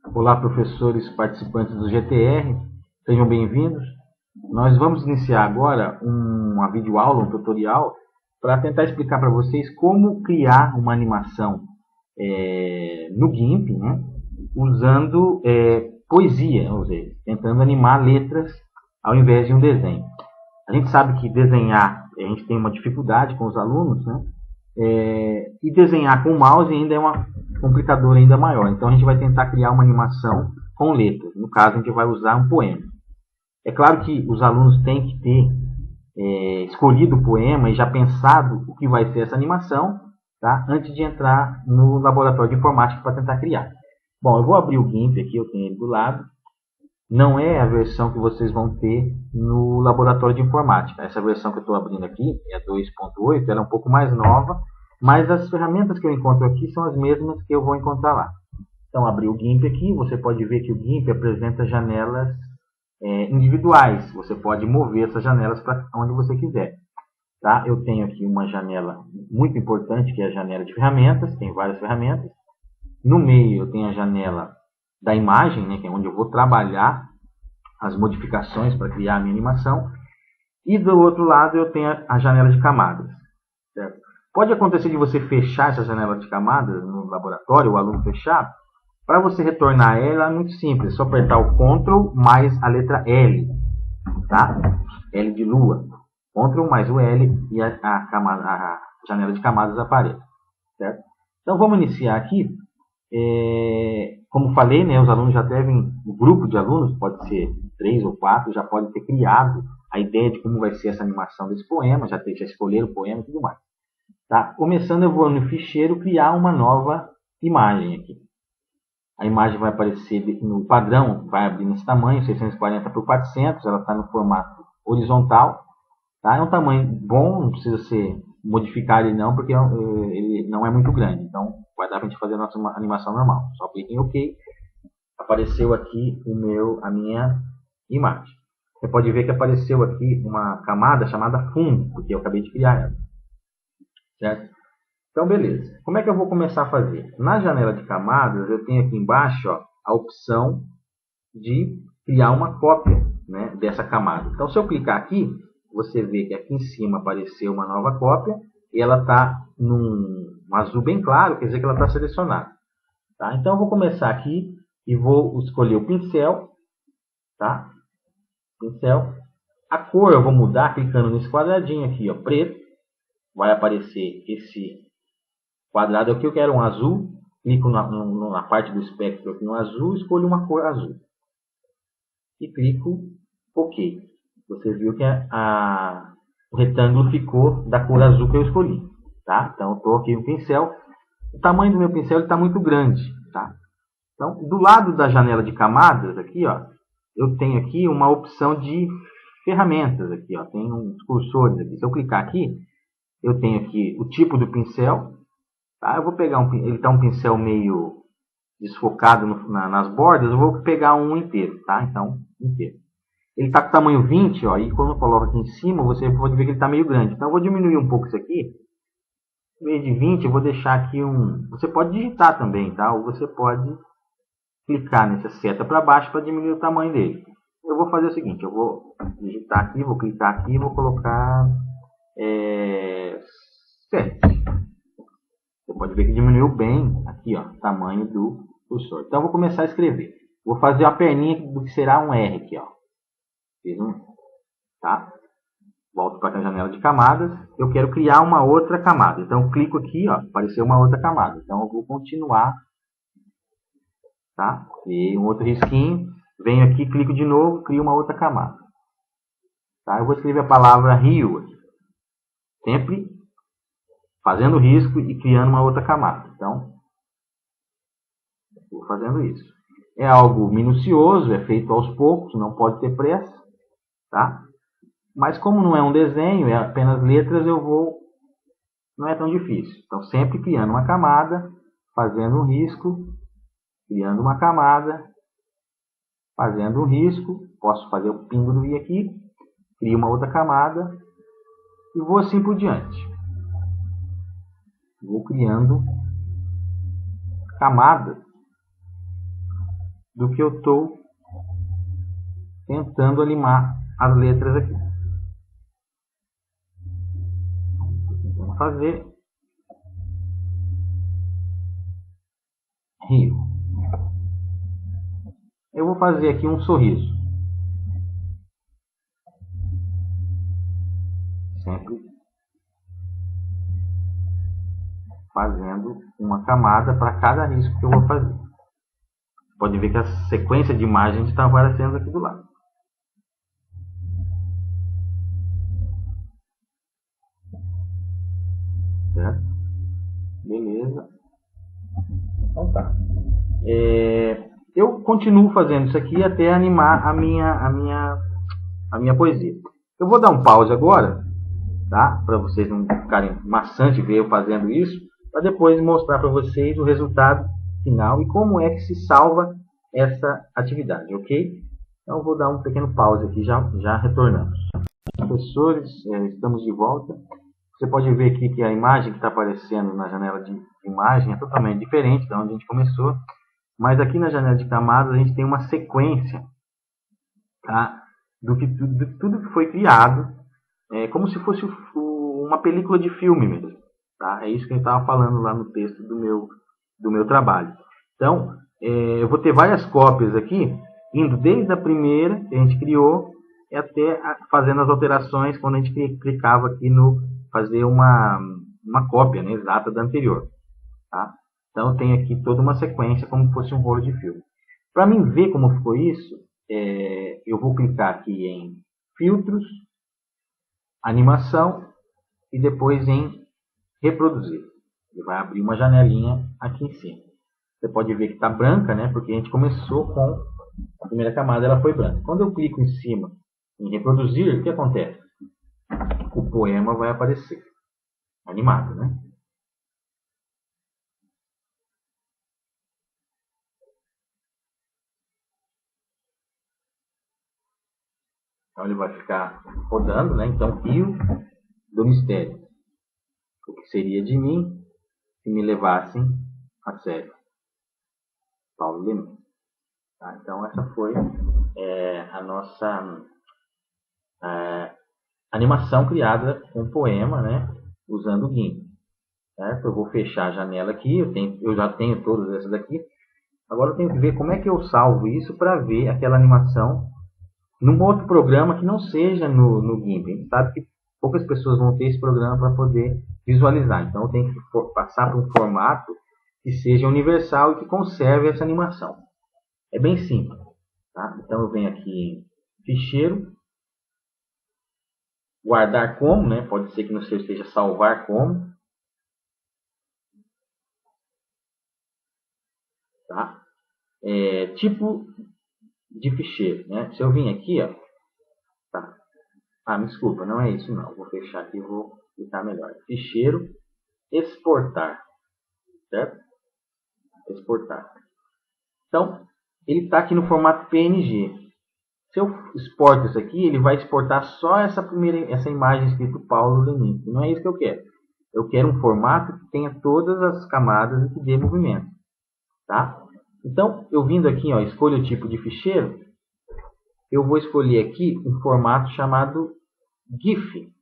Olá, professores participantes do GTR, sejam bem-vindos. Nós vamos iniciar agora uma videoaula, um tutorial, para tentar explicar para vocês como criar uma animação no GIMP, né, usando poesia, ou seja, tentando animar letras ao invés de um desenho. A gente sabe que desenhar, a gente tem uma dificuldade com os alunos, né? E desenhar com o mouse ainda é um complicador ainda maior. Então a gente vai tentar criar uma animação com letras. No caso, a gente vai usar um poema. É claro que os alunos têm que ter escolhido o poema e já pensado o que vai ser essa animação, tá? Antes de entrar no laboratório de informática para tentar criar. Bom, eu vou abrir o GIMP aqui, eu tenho ele do lado. Não é a versão que vocês vão ter no laboratório de informática. Essa versão que eu estou abrindo aqui é a 2.8, ela é um pouco mais nova, mas as ferramentas que eu encontro aqui são as mesmas que eu vou encontrar lá. Então, abri o GIMP aqui, você pode ver que o GIMP apresenta janelas individuais. Você pode mover essas janelas para onde você quiser. Tá? Eu tenho aqui uma janela muito importante, que é a janela de ferramentas, tem várias ferramentas. No meio eu tenho a janela da imagem, né, que é onde eu vou trabalhar as modificações para criar a minha animação. E do outro lado eu tenho a janela de camadas. Certo? Pode acontecer de você fechar essa janela de camadas no laboratório, o aluno fechar. Para você retornar ela é muito simples, é só apertar o Ctrl mais a letra L. Tá? L de lua. Ctrl mais o L e a janela de camadas aparece. Certo? Então vamos iniciar aqui. Como falei, né, os alunos já devem, o grupo de alunos, pode ser 3 ou 4, já pode ter criado a ideia de como vai ser essa animação desse poema, já escolheram o poema e tudo mais. Tá? Começando, eu vou no ficheiro criar uma nova imagem aqui. A imagem vai aparecer no padrão, vai abrir nesse tamanho, 640 por 400, ela está no formato horizontal. Tá? É um tamanho bom, não precisa ser modificar ele não, porque ele não é muito grande. Então, vai dar para a gente fazer a nossa animação normal. Só clique em OK. Apareceu aqui a minha imagem. Você pode ver que apareceu aqui uma camada chamada fundo, porque eu acabei de criar ela. Certo? Então, beleza. Como é que eu vou começar a fazer? Na janela de camadas, eu tenho aqui embaixo a opção de criar uma cópia, né, dessa camada. Então, se eu clicar aqui, você vê que aqui em cima apareceu uma nova cópia e ela está num azul bem claro, quer dizer que ela está selecionada. Tá? Então, eu vou começar aqui e vou escolher o pincel. Tá? Pincel. A cor eu vou mudar clicando nesse quadradinho aqui, ó, preto. Vai aparecer esse quadrado aqui, eu quero um azul. Clico na parte do espectro aqui no azul, escolho uma cor azul. E clico OK. Você viu que o retângulo ficou da cor azul que eu escolhi. Tá? Então, eu estou aqui no pincel. O tamanho do meu pincel está muito grande. Tá? Então, do lado da janela de camadas, aqui, ó, eu tenho aqui uma opção de ferramentas. Aqui, ó, tem uns cursores aqui. Se eu clicar aqui, eu tenho aqui o tipo do pincel. Tá? Eu vou pegar ele está um pincel meio desfocado nas bordas, eu vou pegar um inteiro. Tá? Então, inteiro. Ele está com tamanho 20, ó, e quando eu coloco aqui em cima, você pode ver que ele está meio grande. Então, eu vou diminuir um pouco isso aqui. Em vez de 20, eu vou deixar aqui um... Você pode digitar também, tá? Ou você pode clicar nessa seta para baixo para diminuir o tamanho dele. Eu vou fazer o seguinte, eu vou digitar aqui, vou clicar aqui e vou colocar 7. Você pode ver que diminuiu bem aqui, ó, o tamanho do cursor. Então, eu vou começar a escrever. Vou fazer a perninha do que será um R aqui, ó. Fiz um, tá? Volto para a janela de camadas. Eu quero criar uma outra camada. Então, eu clico aqui, ó, apareceu uma outra camada. Então, eu vou continuar. Tá? E um outro risquinho. Venho aqui, clico de novo, crio uma outra camada. Tá? Eu vou escrever a palavra rio aqui. Sempre fazendo risco e criando uma outra camada. Então, vou fazendo isso. É algo minucioso, é feito aos poucos, não pode ter pressa. Tá? Mas como não é um desenho, é apenas letras, não é tão difícil. Então, sempre criando uma camada, fazendo um risco, criando uma camada, fazendo um risco. Posso fazer o pingo do i aqui, crio uma outra camada e vou assim por diante. Vou criando camadas do que eu estou tentando animar as letras aqui. Vamos fazer rio. Eu vou fazer aqui um sorriso. Sempre fazendo uma camada para cada risco que eu vou fazer. Pode ver que a sequência de imagens está aparecendo aqui do lado. Certo? Beleza. Então tá. Eu continuo fazendo isso aqui até animar a minha poesia. Eu vou dar um pause agora, tá? Para vocês não ficarem maçante ver eu fazendo isso, para depois mostrar para vocês o resultado final e como é que se salva essa atividade, ok? Então eu vou dar um pequeno pause aqui, já retornamos. Professores, estamos de volta. Você pode ver aqui que a imagem que está aparecendo na janela de imagem é totalmente diferente da onde a gente começou, mas aqui na janela de camadas a gente tem uma sequência, tá? de tudo que foi criado, como se fosse uma película de filme mesmo, tá? É isso que a gente estava falando lá no texto do meu trabalho. Então, eu vou ter várias cópias aqui, indo desde a primeira que a gente criou até fazendo as alterações quando a gente clicava aqui no fazer uma cópia, né, exata da anterior. Tá? Então, tem aqui toda uma sequência como se fosse um rolo de filme. Para mim ver como ficou isso, eu vou clicar aqui em filtros, animação e depois em reproduzir. Ele vai abrir uma janelinha aqui em cima. Você pode ver que está branca, né? Porque a gente começou com a primeira camada, ela foi branca. Quando eu clico em cima em reproduzir, o que acontece? O poema vai aparecer animado, né? Então ele vai ficar rodando, né? Então, Rio do Mistério. O que seria de mim se me levassem a sério? Paulo Leminski. Tá? Então essa foi a nossa animação criada com poema, né? Usando o GIMP. Certo? Eu vou fechar a janela aqui, eu já tenho todas essas aqui. Agora eu tenho que ver como é que eu salvo isso para ver aquela animação num outro programa que não seja no GIMP. A gente sabe que poucas pessoas vão ter esse programa para poder visualizar. Então eu tenho que passar para um formato que seja universal e que conserve essa animação. É bem simples. Tá? Então eu venho aqui em ficheiro, guardar como, né? Pode ser que no seu esteja salvar como. Tá? Tipo de ficheiro, né? Se eu vim aqui, ó, tá? Me desculpa, não é isso não. Vou fechar aqui e vou clicar melhor. Ficheiro, exportar, certo? Exportar. Então, ele está aqui no formato PNG. Se eu exporto isso aqui, ele vai exportar só essa imagem escrito Paulo Leminski. Não é isso que eu quero. Eu quero um formato que tenha todas as camadas e que dê movimento, tá? Então, eu vindo aqui, ó, escolho o tipo de ficheiro, eu vou escolher aqui um formato chamado GIF.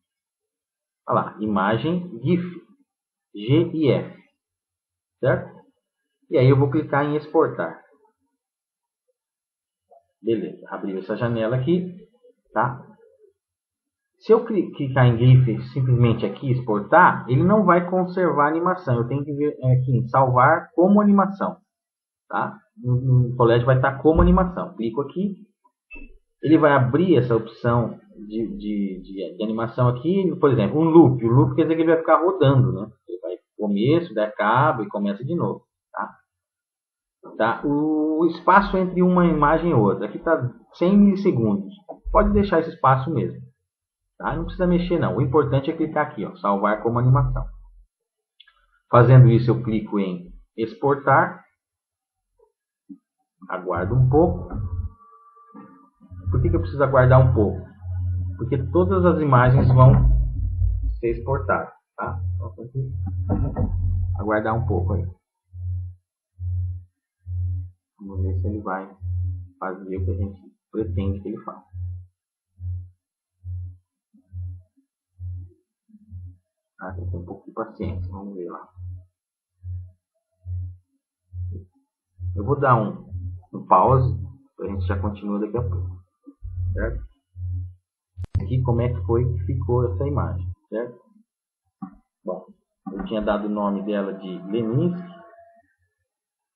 Olha lá, imagem GIF. GIF. Certo? E aí eu vou clicar em exportar. Beleza, abriu essa janela aqui. Tá? Se eu clicar em GIF simplesmente aqui, exportar, ele não vai conservar a animação. Eu tenho que ver aqui em salvar como animação. Tá? No colégio vai estar como animação. Clico aqui. Ele vai abrir essa opção de animação aqui, por exemplo, um loop. O loop quer dizer que ele vai ficar rodando, né? Ele vai começo, dá cabo e começa de novo. Tá? O espaço entre uma imagem e outra, aqui está 100 milissegundos. Pode deixar esse espaço mesmo. Tá? Não precisa mexer não. O importante é clicar aqui, ó, salvar como animação. Fazendo isso, eu clico em exportar. Aguardo um pouco. Por que eu preciso aguardar um pouco? Porque todas as imagens vão ser exportadas. Tá? Então, tem que aguardar um pouco aí. Vamos ver se ele vai fazer o que a gente pretende que ele faça. Tem que ter um pouco de paciência, vamos ver lá. Eu vou dar um pause, a gente já continua daqui a pouco, certo? Aqui como é que foi que ficou essa imagem, certo? Bom, eu tinha dado o nome dela de Leminski.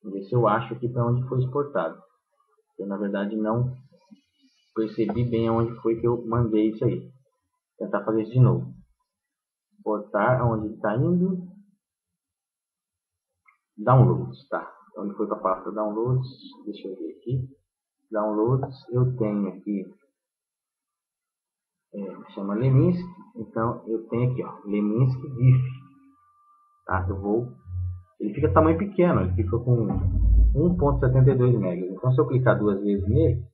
Vamos ver se eu acho aqui para onde foi exportado. Eu na verdade não percebi bem aonde foi que eu mandei isso aí. Vou tentar fazer isso de novo. Exportar aonde ele está indo. Downloads, tá? Então ele foi para a pasta Downloads. Deixa eu ver aqui. Downloads, eu tenho aqui. Chama Leminski. Então eu tenho aqui, ó, Leminski GIF. Tá? Ele fica tamanho pequeno, ele fica com 1.72 megas. Então se eu clicar duas vezes nele,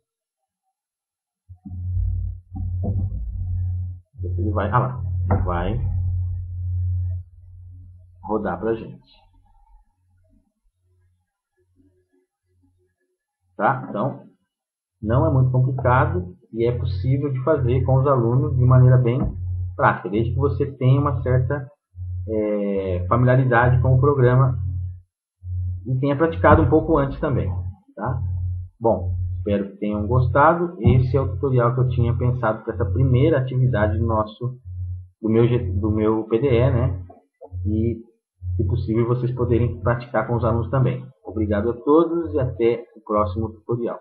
ele vai, vai rodar pra gente. Tá? Então, não é muito complicado e é possível de fazer com os alunos de maneira bem prática, desde que você tenha uma certa familiaridade com o programa e tenha praticado um pouco antes também. Tá? Bom, espero que tenham gostado. Esse é o tutorial que eu tinha pensado para essa primeira atividade do meu PDE, né? E, se possível, vocês poderem praticar com os alunos também. Obrigado a todos e até o próximo tutorial.